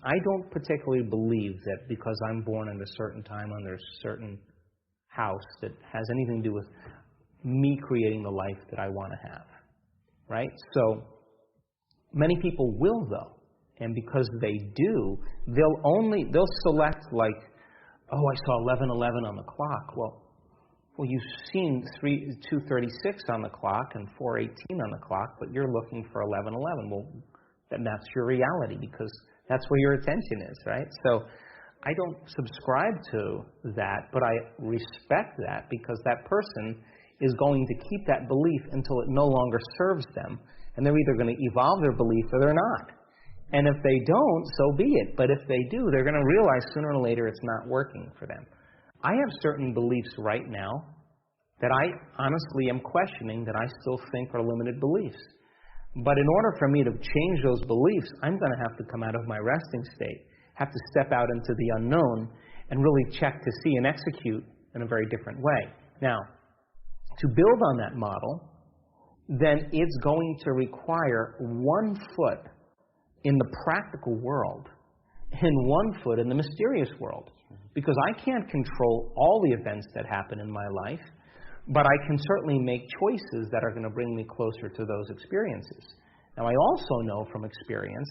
I don't particularly believe that because I'm born at a certain time under a certain house that has anything to do with me creating the life that I want to have, right? So many people will, though, and because they do, they'll select like, oh, I saw 11:11 on the clock. Well, you've seen 2:36 on the clock and 4:18 on the clock, but you're looking for 11:11. Well, then that's your reality because that's where your attention is, right? So I don't subscribe to that, but I respect that because that person is going to keep that belief until it no longer serves them, and they're either going to evolve their belief or they're not. And if they don't, so be it. But if they do, they're going to realize sooner or later it's not working for them. I have certain beliefs right now that I honestly am questioning that I still think are limited beliefs. But in order for me to change those beliefs, I'm going to have to come out of my resting state, have to step out into the unknown, and really check to see and execute in a very different way. Now, to build on that model, then it's going to require 1 foot in the practical world and 1 foot in the mysterious world. Because I can't control all the events that happen in my life, but I can certainly make choices that are going to bring me closer to those experiences. Now, I also know from experience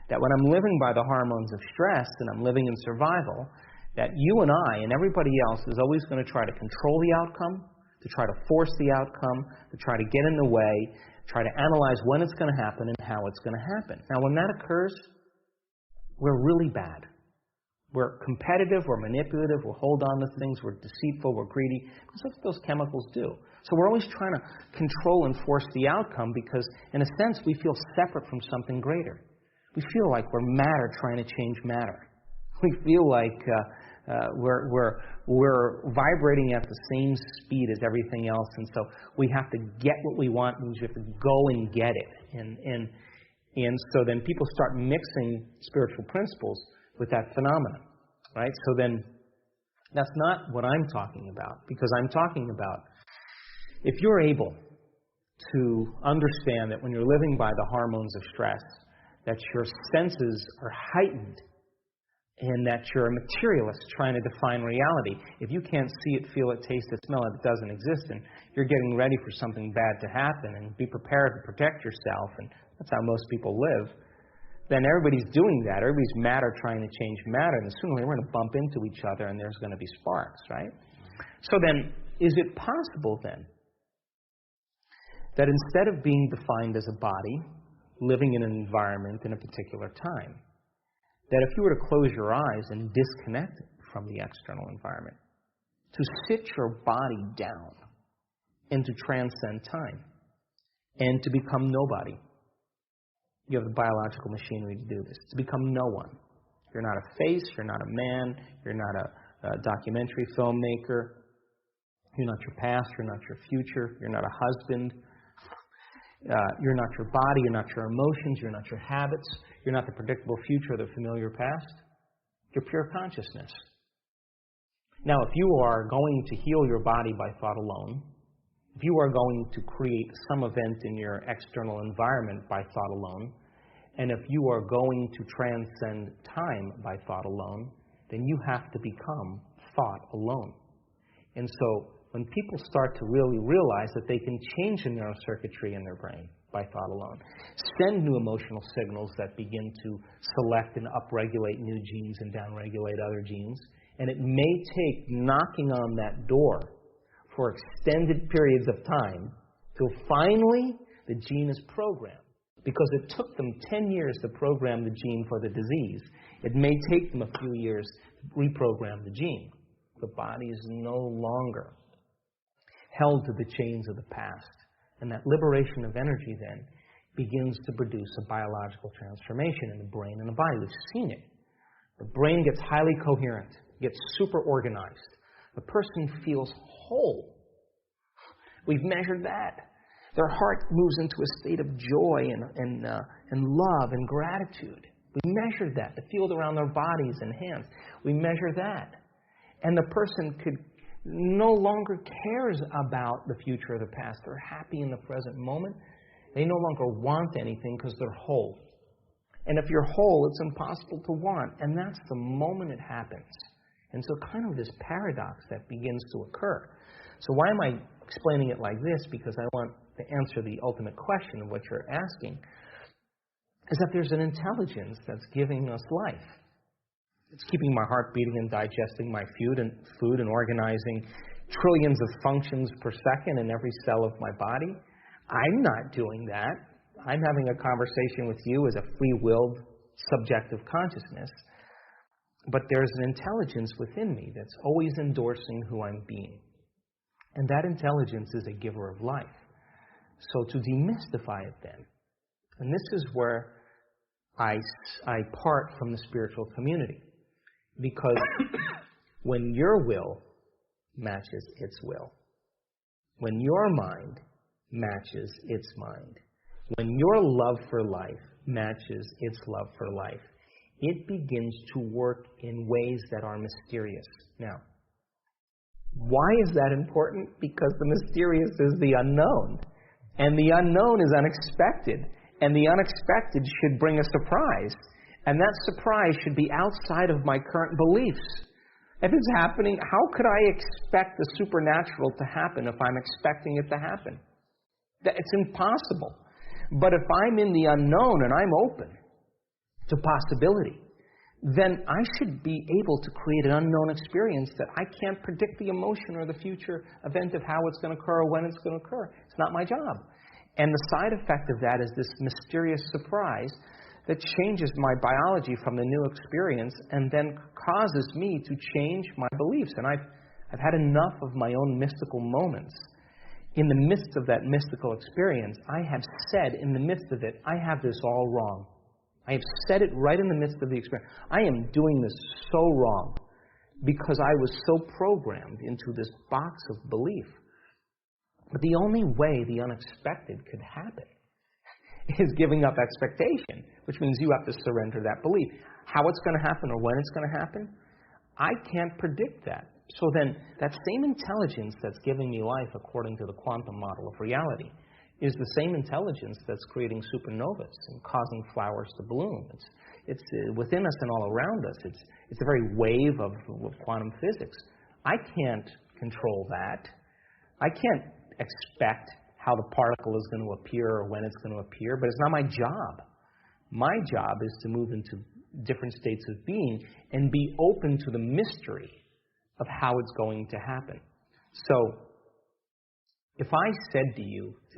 that when I'm living by the hormones of stress and I'm living in survival, that you and I and everybody else is always going to try to control the outcome, to try to force the outcome, to try to get in the way, try to analyze when it's going to happen and how it's going to happen. Now, when that occurs, we're really bad. We're competitive, we're manipulative, we'll hold on to things, we're deceitful, we're greedy. That's what those chemicals do. So we're always trying to control and force the outcome because, in a sense, we feel separate from something greater. We feel like we're matter trying to change matter. We feel like we're vibrating at the same speed as everything else, and so we have to get what we want, and we have to go and get it. And so then people start mixing spiritual principles with that phenomenon, right? So then that's not what I'm talking about, because I'm talking about if you're able to understand that when you're living by the hormones of stress, that your senses are heightened and that you're a materialist trying to define reality. If you can't see it, feel it, taste it, smell it, it doesn't exist, and you're getting ready for something bad to happen and be prepared to protect yourself, and that's how most people live, then everybody's doing that. Everybody's matter trying to change matter, and sooner or later we're going to bump into each other and there's going to be sparks, right? So then, is it possible then that instead of being defined as a body, living in an environment in a particular time, that if you were to close your eyes and disconnect from the external environment, to sit your body down and to transcend time and to become nobody? You have the biological machinery to do this, to become no one. You're not a face, you're not a man, you're not a documentary filmmaker, you're not your past, you're not your future, you're not a husband, you're not your body, you're not your emotions, you're not your habits, you're not the predictable future or the familiar past. You're pure consciousness. Now, if you are going to heal your body by thought alone, if you are going to create some event in your external environment by thought alone, and if you are going to transcend time by thought alone, then you have to become thought alone. And so when people start to really realize that they can change the neurocircuitry in their brain by thought alone, send new emotional signals that begin to select and upregulate new genes and downregulate other genes, and it may take knocking on that door for extended periods of time till finally the gene is programmed. Because it took them 10 years to program the gene for the disease, it may take them a few years to reprogram the gene. The body is no longer held to the chains of the past. And that liberation of energy then begins to produce a biological transformation in the brain and the body. We've seen it. The brain gets highly coherent, gets super organized. The person feels whole. We've measured that. Their heart moves into a state of joy and love and gratitude. We measured that. The field around their bodies and hands. We measure that. And the person no longer cares about the future or the past. They're happy in the present moment. They no longer want anything because they're whole. And if you're whole, it's impossible to want. And that's the moment it happens. And so kind of this paradox that begins to occur. So why am I explaining it like this? Because I want to answer the ultimate question of what you're asking, is that there's an intelligence that's giving us life. It's keeping my heart beating and digesting my food and organizing trillions of functions per second in every cell of my body. I'm not doing that. I'm having a conversation with you as a free-willed, subjective consciousness. But there's an intelligence within me that's always endorsing who I'm being. And that intelligence is a giver of life. So to demystify it then, and this is where I part from the spiritual community. Because when your will matches its will, when your mind matches its mind, when your love for life matches its love for life, it begins to work in ways that are mysterious. Now, why is that important? Because the mysterious is the unknown. And the unknown is unexpected. And the unexpected should bring a surprise. And that surprise should be outside of my current beliefs. If it's happening, how could I expect the supernatural to happen if I'm expecting it to happen? It's impossible. But if I'm in the unknown and I'm open to possibility, then I should be able to create an unknown experience that I can't predict the emotion or the future event of how it's going to occur or when it's going to occur. It's not my job. And the side effect of that is this mysterious surprise that changes my biology from the new experience and then causes me to change my beliefs. And I've had enough of my own mystical moments. In the midst of that mystical experience, I have said in the midst of it, I have this all wrong. I have said it right in the midst of the experience. I am doing this so wrong because I was so programmed into this box of belief. But the only way the unexpected could happen is giving up expectation, which means you have to surrender that belief. How it's going to happen or when it's going to happen, I can't predict that. So then that same intelligence that's giving me life according to the quantum model of reality is the same intelligence that's creating supernovas and causing flowers to bloom. It's within us and all around us. It's the very wave of quantum physics. I can't control that. I can't expect how the particle is going to appear or when it's going to appear, but it's not my job. My job is to move into different states of being and be open to the mystery of how it's going to happen. So, if I said to you today,